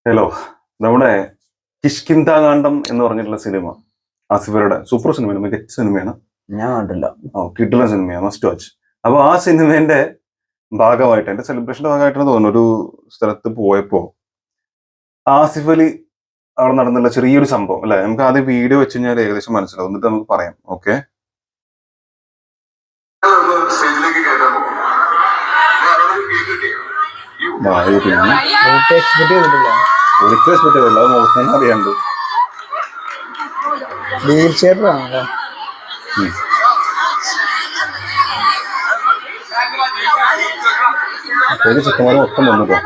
Hello, നമ്മുടെ കിഷ്കിന്താകാന്ഡം എന്ന് പറഞ്ഞിട്ടുള്ള സിനിമ ആസിഫയുടെ സൂപ്പർ സിനിമയാണ്, മികച്ച സിനിമയാണ്. ഞാൻ കണ്ടില്ല. കിട്ടുന്ന സിനിമയാണ്, മസ്റ്റ് വാച്ച്. അപ്പൊ ആ സിനിമേന്റെ ഭാഗമായിട്ട് എന്റെ സെലിബ്രേഷന്റെ ഭാഗമായിട്ടാണ് തോന്നുന്നു, ഒരു സ്ഥലത്ത് പോയപ്പോ ആസിഫ് അലി അവിടെ നടന്നുള്ള ചെറിയൊരു സംഭവം അല്ലെ, നമുക്ക് ആദ്യം വീഡിയോ വെച്ച് കഴിഞ്ഞാൽ ഏകദേശം മനസ്സിലാവും, എന്നിട്ട് നമുക്ക് പറയാം. ഓക്കെ, ഒരിക്കലും എക്സ്പെക്ട് ചെയ്തില്ല. അത് മോശം അറിയാണ്ട് വീൽ ചെയറിലാണല്ലോ. ഒരു ചെക്കന്മാർ മൊത്തം വന്നിട്ടോ.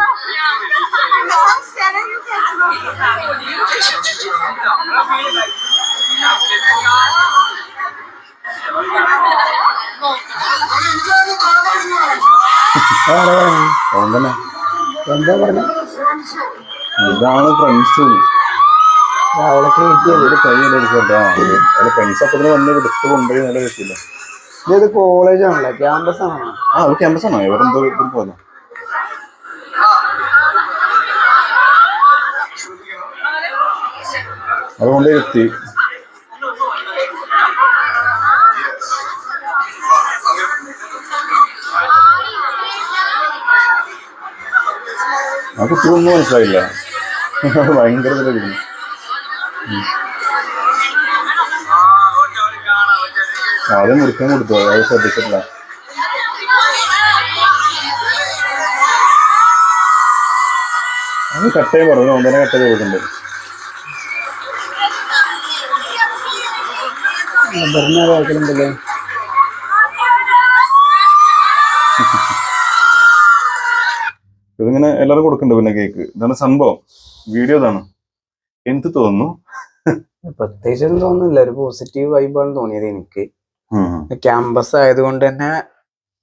എന്താ പറഞ്ഞ ഇതാണ് ഫ്രണ്ട്സ്. അവളൊക്കെ ഫ്രണ്ട്സ് അപ്പത്തിന് വന്ന് എടുത്ത് കൊണ്ടുപോയി നല്ല വെച്ചില്ല. ഇത് കോളേജ് ആണല്ലോ, ക്യാമ്പസ് ആണോ? അത് ക്യാമ്പസ് ആണോ? ഇവരെന്തോ ഇതിൽ പോയതാ. അതുകൊണ്ട് എത്തി. ആ കുട്ടിയൊന്നും മനസ്സിലായില്ല, ഭയങ്കര ഇതിലായിരുന്നു. ആദ്യം മുറിക്കാൻ കൊടുത്തു, അത് ശ്രദ്ധിച്ചിട്ടില്ല. അത് കട്ടയും പറഞ്ഞു, ഒന്നനെ കട്ട ചെയ്തിട്ടുണ്ട്. കേൾക്കുന്നുണ്ടല്ലോ. ഇതിങ്ങനെ എല്ലാവരും കൊടുക്കണ്ട്. പിന്നെ കേക്ക് ഇതാണ് സംഭവം, വീഡിയോ ഇതാണ്. എന്ത് തോന്നുന്നു? പ്രത്യേകിച്ചൊന്നും തോന്നുന്നില്ല, ഒരു പോസിറ്റീവ് വൈബാണ് തോന്നിയത് എനിക്ക്. ക്യാമ്പസ് ആയതുകൊണ്ട് തന്നെ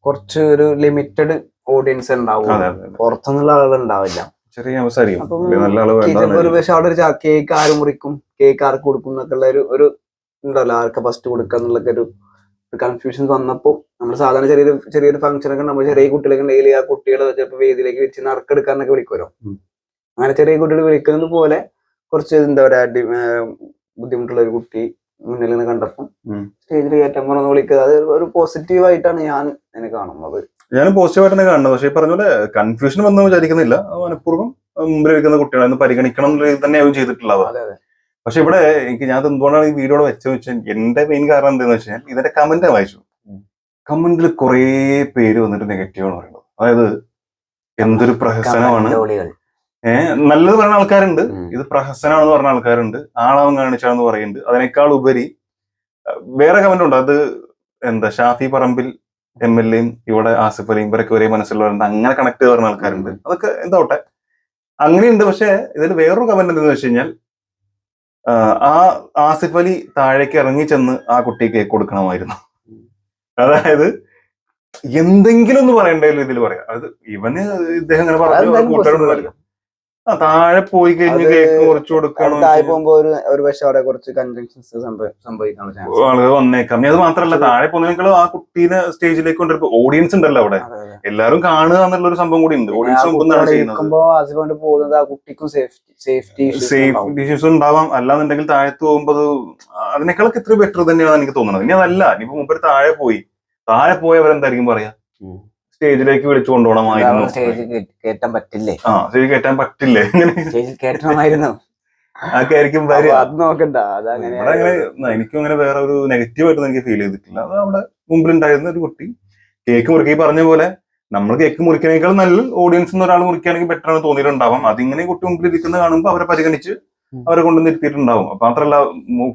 കുറച്ച് ഒരു ലിമിറ്റഡ് ഓഡിയൻസ് ഉണ്ടാവും, പുറത്തുനിന്നുള്ള ആളുകൾ ഉണ്ടാവില്ല. ചെറിയ അവസരം. പക്ഷെ അവിടെ ഒരു കേക്ക് ആര് മുറിക്കും, കേക്ക് ആർക്ക് കൊടുക്കും എന്നൊക്കെ ഉള്ള ഒരു ഉണ്ടല്ലോ, ആർക്ക് ഫസ്റ്റ് കൊടുക്കുക എന്നുള്ളൊക്കെ ഒരു കൺഫ്യൂഷൻ വന്നപ്പോ നമ്മൾ സാധാരണ ചെറിയൊരു ഫംഗ്ഷൻ ഒക്കെ നമ്മൾ ചെറിയ കുട്ടികളൊക്കെ ഉണ്ടെങ്കിൽ ആ കുട്ടികളെ ചിലപ്പോൾ വേദിയിലേക്ക് വെച്ച് നറുക്കെടുക്കാന്നൊക്കെ വിളിക്കുമല്ലോ. അങ്ങനെ ചെറിയ കുട്ടികൾ വിളിക്കുന്നത് പോലെ കുറച്ച് എന്താ പറയാ ബുദ്ധിമുട്ടുള്ള ഒരു കുട്ടി മുന്നിൽ നിന്ന് കണ്ടപ്പോൾ സ്റ്റേജിൽ കയറ്റാൻ പറഞ്ഞ് വിളിക്കുക, അത് ഒരു പോസിറ്റീവ് ആയിട്ടാണ് ഞാൻ അതിനെ കാണുന്നത്. ഞാൻ പോസിറ്റീവായിട്ടാണ് കാണുന്നത്. പക്ഷെ ഈ പറഞ്ഞ പോലെ കൺഫ്യൂഷൻ വന്നു വിചാരിക്കുന്നില്ല. മനഃപൂർവ്വം മുമ്പിൽ ഇരിക്കുന്ന കുട്ടികളെ പരിഗണിക്കണം എന്നുള്ളത് തന്നെയാവും ചെയ്തിട്ടുള്ളത്. പക്ഷെ ഇവിടെ ഞാൻ എന്തുകൊണ്ടാണ് ഈ വീഡിയോ വെച്ചത് വെച്ചാൽ, എന്റെ മെയിൻ കാരണം എന്താണെന്ന് വെച്ചാൽ ഇതിന്റെ കമന്റ് വായിച്ചു. കമന്റിൽ കുറെ പേര് വന്നിട്ട് നെഗറ്റീവ് ആണ് പറയുന്നത്. അതായത് എന്തൊരു പ്രഹസനമാണ്, നല്ലത് പറയുന്ന ആൾക്കാരുണ്ട്, ഇത് പ്രഹസനമാണെന്ന് പറഞ്ഞ ആൾക്കാരുണ്ട്, ആളാവും കാണിച്ചാണെന്ന് പറയുന്നുണ്ട്. അതിനേക്കാൾ ഉപരി വേറെ കമന്റ് ഉണ്ട്. അത് എന്താ, ഷാഫി പറമ്പിൽ MLA-യും ഇവിടെ ആസിഫ് അലിയും ഇവരൊക്കെ ഒരേ മനസ്സിലുള്ളവരുണ്ട്, അങ്ങനെ കണക്ട് ചെയ്ത് പറഞ്ഞ ആൾക്കാരുണ്ട്. അതൊക്കെ എന്താവട്ടെ, അങ്ങനെയുണ്ട്. പക്ഷെ ഇതിൽ വേറൊരു കമന്റ് എന്താണെന്ന് വെച്ച് കഴിഞ്ഞാൽ, ആ ആസിഫ് അലി താഴേക്ക് ഇറങ്ങി ചെന്ന് ആ കുട്ടിക്ക് കേക്ക് കൊടുക്കണമായിരുന്നു. അതായത് എന്തെങ്കിലും ഒന്ന് പറയണ്ടല്ലോ ഇതിൽ പറയാം. അത് ഇവന് ഇദ്ദേഹം ഇങ്ങനെ പറഞ്ഞു, താഴെ പോയി കഴിഞ്ഞ് കേക്ക് മുറിച്ചു കൊടുക്കണം, ആളുകൾ വന്നേക്കാം. അത് മാത്രല്ല, താഴെ പോകുന്നതിനേക്കാളും ആ കുട്ടീനെ സ്റ്റേജിലേക്ക് കൊണ്ടുവരുമ്പോ ഓഡിയൻസ് ഉണ്ടല്ലോ അവിടെ, എല്ലാവരും കാണുക എന്നുള്ളൊരു സംഭവം കൂടി ഉണ്ട്. ഓഡിയൻസ് സേഫ്റ്റി ഇഷ്യൂസ് ഉണ്ടാവാം. അല്ലാന്നുണ്ടെങ്കിൽ താഴത്ത് പോകുമ്പോ അതിനേക്കാളൊക്കെ ഇത്ര ബെറ്റർ തന്നെയാണ് എനിക്ക് തോന്നുന്നത്. ഇനി അതല്ല, ഇനിയിപ്പോ മുമ്പ് താഴെ പോയവരെന്തായിരിക്കും പറയാ, സ്റ്റേജിലേക്ക് വിളിച്ചു കൊണ്ടുപോകണമായിരുന്നു. സ്റ്റേജ് കയറ്റാൻ പറ്റില്ലേ? സ്റ്റേജ് കയറ്റാൻ പറ്റില്ലേ? ആയിരിക്കും നോക്കണ്ട. എനിക്കും അങ്ങനെ വേറെ ഒരു നെഗറ്റീവ് ആയിട്ട് എനിക്ക് ഫീൽ ചെയ്തിട്ടില്ല. അത് അവിടെ മുമ്പിലുണ്ടായിരുന്ന ഒരു കുട്ടി കേക്ക് മുറിക്കുക. പറഞ്ഞ പോലെ നമ്മൾ കേക്ക് മുറിക്കുന്നേക്കാൾ നല്ല ഓഡിയൻസ് ഒരാൾ മുറിക്കുകയാണെങ്കിൽ ബെറ്റർ ആണ് തോന്നിയിട്ടുണ്ടാവും. അതിങ്ങനെ കുട്ടി മുമ്പിൽ ഇരിക്കുന്നത് കാണുമ്പോൾ അവരെ പരിഗണിച്ച് അവരെ കൊണ്ടുവന്ന് ഇരുത്തിയിട്ടുണ്ടാവും. അപ്പൊ മാത്രല്ല,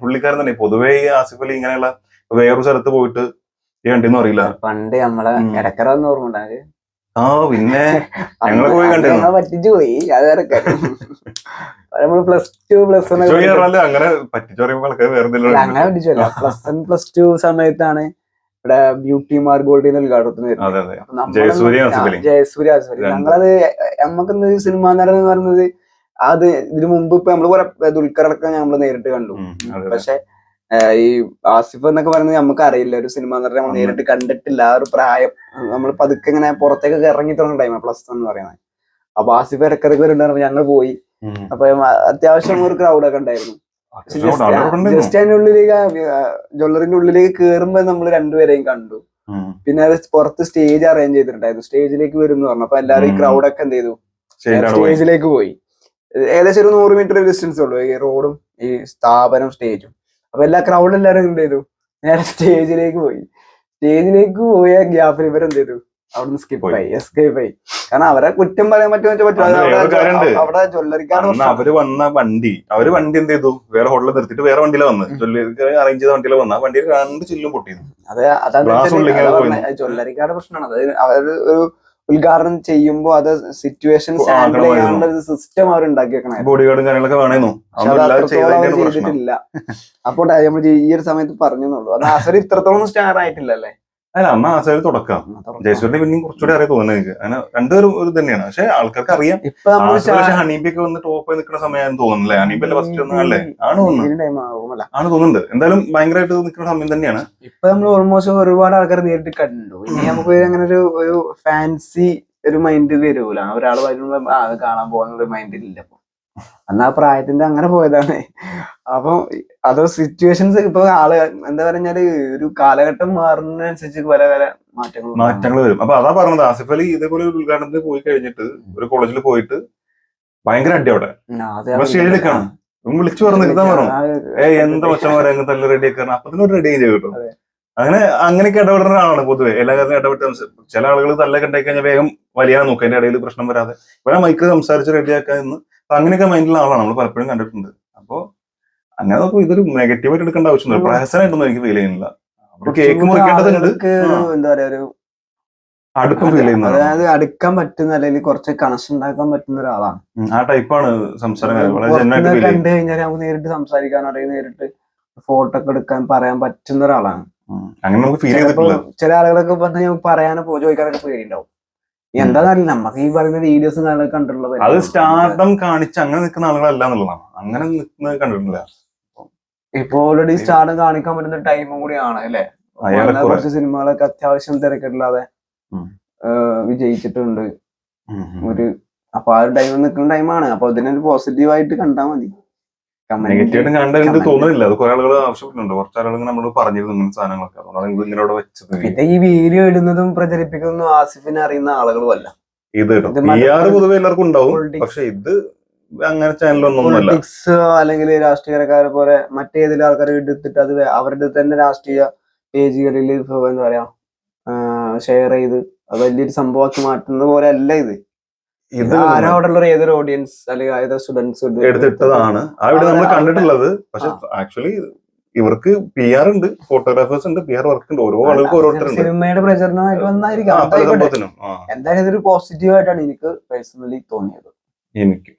പുള്ളിക്കാരൻ തന്നെ പൊതുവേ ഈ ആസിഫ് അലി ഇങ്ങനെയുള്ള വേറൊരു സ്ഥലത്ത് പോയിട്ട് കണ്ടെന്ന് അറിയില്ല. പണ്ട് നമ്മളെ ഇടക്കറന്ന് ഓർമ്മ പിന്നെ ഞങ്ങള് പോയി കണ്ടിരുന്നു. പറ്റിച്ചു പോയി. അത് വേറെ നമ്മൾ അങ്ങനെ പറ്റിച്ചു പറയുമ്പോൾ അങ്ങനെ പറ്റിച്ചല്ല. +1 +2 സമയത്താണ് ഇവിടെ ബ്യൂട്ടി മാർഗോൾഡി ഉദ്ഘാടനത്തിന് ജയസൂര്യ ആസിഫ്. ഞങ്ങളത് നമുക്കെന്ത് സിനിമാ നടൻ എന്ന് പറയുന്നത് അത് ഇതിനു മുമ്പ് ഇപ്പൊ നമ്മള് കുറെ ദുൽഖറൊക്കെ നമ്മള് നേരിട്ട് കണ്ടു. പക്ഷെ ഈ ആസിഫ് എന്നൊക്കെ പറയുന്നത് നമുക്ക് അറിയില്ല, ഒരു സിനിമ നടനെ നമ്മൾ നേരിട്ട് കണ്ടിട്ടില്ല. ആ ഒരു പ്രായം നമ്മൾ പതുക്കെ ഇങ്ങനെ പുറത്തേക്കൊക്കെ ഇറങ്ങി തുടങ്ങുന്ന ടൈമാണ് +1 എന്ന് പറയുന്നത്. അപ്പൊ ആസിഫ് ഇടക്കിടക്ക് വരുന്നുണ്ടായിരുന്നു, ഞങ്ങൾ പോയി. അപ്പൊ അത്യാവശ്യം ഒരു ക്രൗഡൊക്കെ ഉണ്ടായിരുന്നു. ജസ്റ്റ് അതിന്റെ ഉള്ളിലേക്ക് ജ്വല്ലറിന്റെ ഉള്ളിലേക്ക് കേറുമ്പോ നമ്മൾ രണ്ടുപേരെയും കണ്ടു. പിന്നെ അത് പുറത്ത് സ്റ്റേജ് അറേഞ്ച് ചെയ്തിട്ടുണ്ടായിരുന്നു, സ്റ്റേജിലേക്ക് വരും എന്ന് പറഞ്ഞു. അപ്പൊ എല്ലാരും ഈ ക്രൗഡൊക്കെ എന്ത് ചെയ്തു, സ്റ്റേജിലേക്ക് പോയി. ഏകദേശം ഒരു 100 മീറ്റർ ഡിസ്റ്റൻസ് ഉള്ളു ഈ റോഡും ഈ സ്ഥാപനം സ്റ്റേജും. അപ്പൊ എല്ലാ ക്രൗഡ് എല്ലാരും എന്ത് ചെയ്തു, നേരെ സ്റ്റേജിലേക്ക് പോയി. സ്റ്റേജിലേക്ക് പോയ ഗ്യാപ്പിൽ ഇവരെന്ത് ചെയ്തു, അവിടുന്ന് എസ്കേപ്പ് ആയി. കാരണം അവരെ കുറ്റം പറയാൻ പറ്റില്ല. അവിടെ ജ്വല്ലറിക്കാരുടെ അവര് വണ്ടി എന്ത് ചെയ്തു, വേറെ ഹോട്ടലിൽ നിർത്തിയിട്ട് വേറെ വണ്ടിയിലാണ് വന്നത്. ജ്വല്ലറിക്കാർ അറേഞ്ച് ചെയ്ത വണ്ടിയിലാണ് വന്നത്. ആ വണ്ടിയിൽ 2 ചില്ലും പൊട്ടിയത്. ജ്വല്ലറിക്കാരുടെ പ്രശ്നമാണ്. അതായത് അവർ ഒരു ഉദ്ഘാടനം ചെയ്യുമ്പോ അത് സിറ്റുവേഷൻസ് ഹാൻഡിൽ ചെയ്യാനുള്ള ഒരു സിസ്റ്റം അവർ ഉണ്ടാക്കി വെക്കണം. ബോഡി ഗാർഡും കാര്യങ്ങളൊക്കെ വേണേന്നു ചെയ്തിട്ടില്ല. അപ്പോൾ നമ്മൾ ഈ ഒരു സമയത്ത് പറഞ്ഞെന്നുള്ളൂ. അത് അസർ ഇത്രത്തോളം സ്റ്റാർ ആയിട്ടില്ലല്ലേ. അല്ല, അന്ന് ആസയിൽ തുടക്കം. ജയസൂരിന്റെ പിന്നെയും കുറച്ചുകൂടി അറിയാൻ തോന്നുന്നത് എനിക്ക്. അങ്ങനെ രണ്ടുപേരും ഒരു തന്നെയാണ്. പക്ഷെ ആൾക്കാർക്ക് അറിയാം. ഹണീബിയൊക്കെ വന്ന് ടോപ്പ് നിൽക്കുന്ന സമയം തോന്നുന്നില്ലേ? ഹണീബിന്റെ ഫസ്റ്റ് ഒന്നും അല്ലേ ആണ് തോന്നുന്നുണ്ട്. എന്തായാലും ഭയങ്കരമായിട്ട് നിൽക്കുന്ന സമയം തന്നെയാണ്. ഇപ്പൊ നമ്മൾ ഓൾമോസ്റ്റ് ഒരുപാട് ആൾക്കാർ നേരിട്ട് കണ്ടു. ഇനി നമുക്ക് അങ്ങനെ ഒരു ഫാൻസി ഒരു മൈൻഡ് വരൂല. ഒരാൾ വരുമ്പോ അത് കാണാൻ പോകുന്ന ഒരു മൈൻഡിലില്ല. അന്ന് ആ പ്രായത്തിന്റെ അങ്ങനെ പോയതാണ്. അപ്പൊ അത് സിറ്റുവേഷൻസ് ഇപ്പൊ ആള് എന്താ പറഞ്ഞാല് ഒരു കാലഘട്ടം മാറുന്നതിനനുസരിച്ച് പല പല മാറ്റങ്ങൾ വരും. അപ്പൊ അതാ പറഞ്ഞത്, ആസിഫ് അലി ഇതേപോലെ ഒരു ഉദ്ഘാടനത്തിന് പോയി കഴിഞ്ഞിട്ട് ഒരു കോളേജിൽ പോയിട്ട് ഭയങ്കര അടി അവിടെ സ്റ്റേജിലേക്കാണ് വിളിച്ചു പറഞ്ഞു നിർത്താൻ പറഞ്ഞു. എന്താ വശമാരെ അങ്ങ് തല്ല റെഡി ആക്കണം. അപ്പൊ തന്നെ റെഡി ചെയ്ത് കിട്ടും. അങ്ങനെയൊക്കെ ഇടപെടുന്ന ആളാണ് പൊതുവെ. എല്ലാ കാര്യത്തിലും ഇടപെട്ട് ചില ആളുകൾ തല്ലൊക്കെ ഉണ്ടായി കഴിഞ്ഞാൽ വേഗം വലിയ നോക്കുക, അതിന്റെ ഇടയിൽ പ്രശ്നം വരാതെ ഇവിടെ മൈക്ക് സംസാരിച്ച് റെഡിയാക്കാൻ നിന്ന് അങ്ങനെയൊക്കെ മൈൻഡിലുള്ള ആളാണ് നമ്മൾ പലപ്പോഴും കണ്ടിട്ടുണ്ട്. അപ്പൊ അങ്ങനെ നോക്കുമ്പോൾ ഇതൊരു നെഗറ്റീവായിട്ട് എടുക്കേണ്ട ആവശ്യമില്ല. പ്രഹസനമായിട്ടൊന്നും എനിക്ക് ഫീൽ ചെയ്യുന്നില്ല. കേക്ക് മുറിക്കേണ്ടതുണ്ട്, എന്താ പറയാ ഒരു അടുപ്പം ഫീൽ ചെയ്യുന്നത്, അതായത് അടുക്കാൻ പറ്റുന്ന അല്ലെങ്കിൽ കുറച്ച് കണക്ഷൻ ഉണ്ടാക്കാൻ പറ്റുന്ന ഒരാളാണ്. ആ ടൈപ്പാണ് സംസാരം. കണ്ടു കഴിഞ്ഞാൽ നമുക്ക് നേരിട്ട് സംസാരിക്കാൻ അല്ലെങ്കിൽ നേരിട്ട് ഫോട്ടോ ഒക്കെ എടുക്കാൻ പറയാൻ പറ്റുന്ന ഒരാളാണ്. അങ്ങനെ നമുക്ക് ഫീൽ ചെയ്തിട്ടില്ല. ചില ആളുകളൊക്കെ പറയാനോ ചോദിക്കാനൊക്കെ പേടിയുണ്ടാവും. എന്താന്നറിയില്ല, നമുക്ക് ഈ പറയുന്ന വീഡിയോസും കാര്യങ്ങളൊക്കെ കണ്ടിട്ടുള്ളത് അത് സ്റ്റാർഡം കാണിച്ച് അങ്ങനെ നിൽക്കുന്ന ആളുകളല്ല എന്നുള്ളതാണ്. അങ്ങനെ നിൽക്കുന്നത് കണ്ടിട്ടില്ല. ഇപ്പൊ ഓൾറെഡി സ്റ്റാർഡം കാണിക്കാൻ പറ്റുന്ന ടൈമും കൂടിയാണ് അല്ലെ. കുറച്ച് സിനിമകളൊക്കെ അത്യാവശ്യം തിരക്കില്ലാതെ വിജയിച്ചിട്ടുണ്ട്. അപ്പൊ ആ ഒരു ടൈം നിൽക്കുന്ന ടൈമാണ്. അപ്പൊ അതിനൊരു പോസിറ്റീവായിട്ട് കണ്ടാൽ മതി. നെഗറ്റീവായിട്ട് കണ്ടെനിക്ക് തോന്നുന്നില്ല. അത് കുറെ ആളുകൾ ആവശ്യപ്പെട്ടിട്ടുണ്ട്. കുറച്ച് ആളുകൾ നമ്മൾ പറഞ്ഞിരുന്നു ഇങ്ങനെ സാധനങ്ങളൊക്കെ. അതുകൊണ്ടാണ് ഇങ്ങനെ വെച്ചത്. പിന്നെ ഈ വീഡിയോ ഇടുന്നതും പ്രചരിപ്പിക്കുന്നതും ആസിഫിനെ അറിയുന്ന ആളുകളും അല്ല. ഇത് പൊതുവെ എല്ലാവർക്കും ഉണ്ടാവും. പക്ഷെ ഇത് അങ്ങനെ ചാനലൊന്നുമല്ല. പൊളിറ്റിക്സ് അല്ലെങ്കിൽ രാഷ്ട്രീയക്കാരെ പോലെ മറ്റേതിലും ആൾക്കാരെ എടുത്തിട്ട് അത് അവരുടെ തന്നെ രാഷ്ട്രീയ പേജുകളിൽ എന്താ പറയാ ഷെയർ ചെയ്ത് അത് വലിയൊരു സംഭവമാക്കി മാറ്റുന്ന പോലെ അല്ല ഇത്. ഇത് ആരോടുള്ള ഏതൊരു ഓഡിയൻസ് അല്ലെങ്കിൽ ഏതൊരു സ്റ്റുഡൻസ് എടുത്തിട്ടതാണ് ആ വീഡിയോ നമ്മൾ കണ്ടിട്ടുള്ളത്. പക്ഷെ ആക്ച്വലി ഇവർക്ക് PR ഉണ്ട്, ഫോട്ടോഗ്രാഫേഴ്സ് ഉണ്ട്, PR വർക്ക് ഉണ്ട്. ഓരോ ആളുകൾക്ക് ഓരോരുത്തരുണ്ട്. സിനിമയുടെ പ്രചരണമായിട്ട് വന്നായിരിക്കാം. എന്തായാലും ഇതൊരു പോസിറ്റീവായിട്ടാണ് എനിക്ക് പേഴ്സണലി തോന്നിയത്. എനിക്ക്